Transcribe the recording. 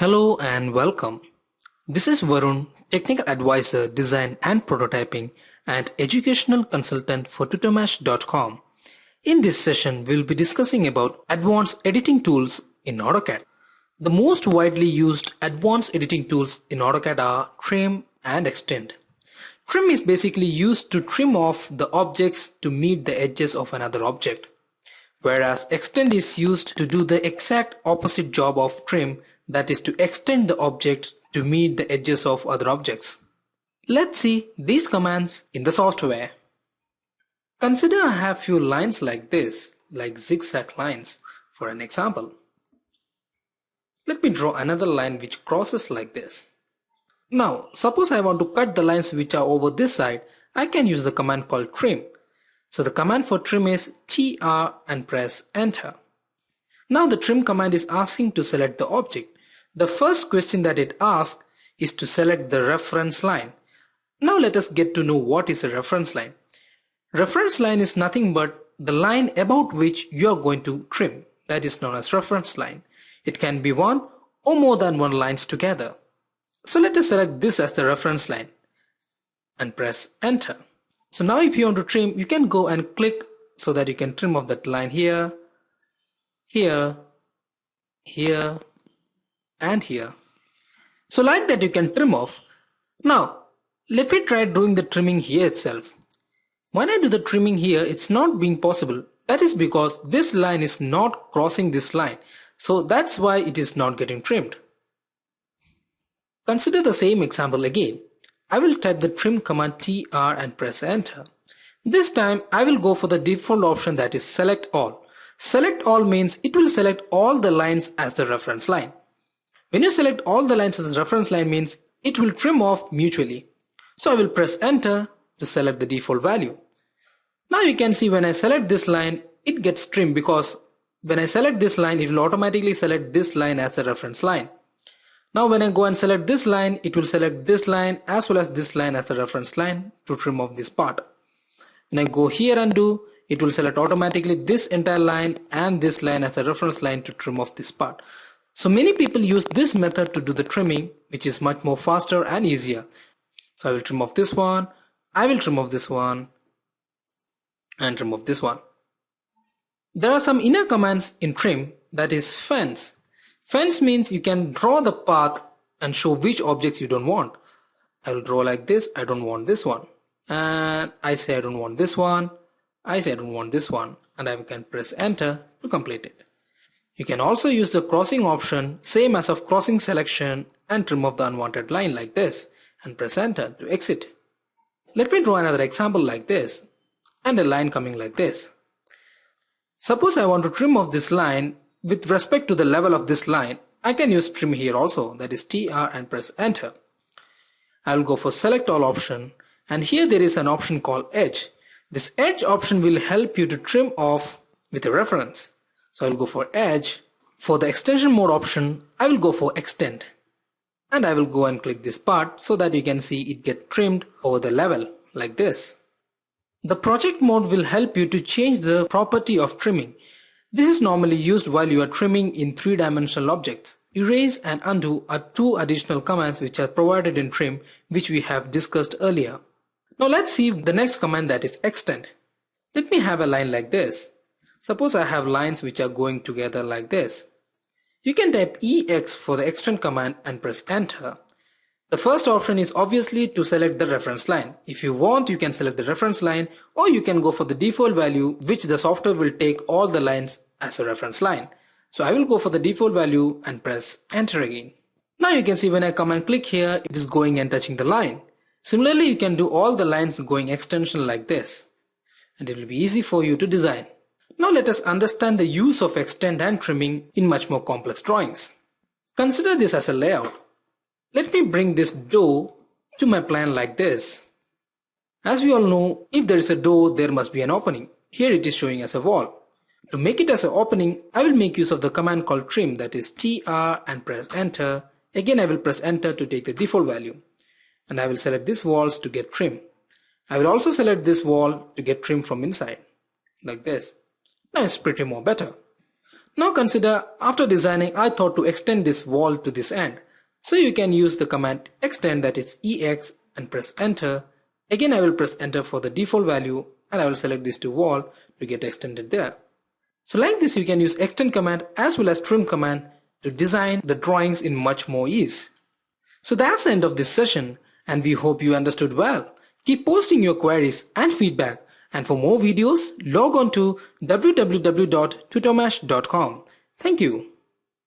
Hello and welcome. This is Varun, Technical Advisor, Design and Prototyping and Educational Consultant for Tutormash.com. In this session, we'll be discussing about advanced editing tools in AutoCAD. The most widely used advanced editing tools in AutoCAD are Trim and Extend. Trim is basically used to trim off the objects to meet the edges of another object, whereas Extend is used to do the exact opposite job of trim, that is to extend the object to meet the edges of other objects. Let's see these commands in the software. Consider I have few lines like this, like zigzag lines, for an example. Let me draw another line which crosses like this. Now, suppose I want to cut the lines which are over this side, I can use the command called trim. So the command for trim is TR and press enter. Now the trim command is asking to select the object. The first question that it asks is to select the reference line. Now let us get to know what is a reference line. Reference line is nothing but the line about which you are going to trim. That is known as reference line. It can be one or more than one lines together. So let us select this as the reference line and press enter. So now if you want to trim, you can go and click so that you can trim off that line here, here, here, and here. So like that you can trim off. Now let me try doing the trimming here itself. When I do the trimming here, it's not being possible. That is because this line is not crossing this line. So that's why it is not getting trimmed. Consider the same example again. I will type the trim command TR and press enter. This time I will go for the default option, that is select all. Select all means it will select all the lines as the reference line. When you select all the lines as a reference line means it will trim off mutually. So I will press enter to select the default value. Now you can see when I select this line, it gets trimmed because when I select this line, it will automatically select this line as a reference line. Now when I go and select this line, it will select this line as well as this line as the reference line to trim off this part. When I go here and do, it will select automatically this entire line and this line as a reference line to trim off this part. So many people use this method to do the trimming, which is much more faster and easier. So I will trim off this one, I will trim off this one, and trim off this one. There are some inner commands in trim, that is fence. Fence means you can draw the path and show which objects you don't want. I will draw like this, I don't want this one. And I say I don't want this one. I say I don't want this one. And I can press enter to complete it. You can also use the crossing option, same as of crossing selection, and trim off the unwanted line like this and press enter to exit. Let me draw another example like this and a line coming like this. Suppose I want to trim off this line with respect to the level of this line. I can use trim here also, that is TR and press enter. I will go for select all option, and here there is an option called edge. This edge option will help you to trim off with a reference. So I will go for edge. For the extension mode option, I will go for extend. And I will go and click this part so that you can see it get trimmed over the level like this. The project mode will help you to change the property of trimming. This is normally used while you are trimming in three-dimensional objects. Erase and undo are two additional commands which are provided in trim, which we have discussed earlier. Now let's see the next command, that is extend. Let me have a line like this. Suppose I have lines which are going together like this. You can type EX for the extend command and press enter. The first option is obviously to select the reference line. If you want, you can select the reference line, or you can go for the default value, which the software will take all the lines as a reference line. So I will go for the default value and press enter again. Now you can see when I come and click here, it is going and touching the line. Similarly, you can do all the lines going extension like this, and it will be easy for you to design. Now let us understand the use of extend and trimming in much more complex drawings. Consider this as a layout. Let me bring this door to my plan like this. As we all know, if there is a door, there must be an opening. Here it is showing as a wall. To make it as an opening, I will make use of the command called trim, that is TR and press enter. Again I will press enter to take the default value. And I will select these walls to get trim. I will also select this wall to get trim from inside, like this. Now it's pretty more better. Now consider, after designing, I thought to extend this wall to this end. So you can use the command extend, that is EX, and press enter. Again I will press enter for the default value and I will select this to wall to get extended there. So like this you can use extend command as well as trim command to design the drawings in much more ease. So that's the end of this session and we hope you understood well. Keep posting your queries and feedback, and for more videos log on to www.tutormash.com. Thank you.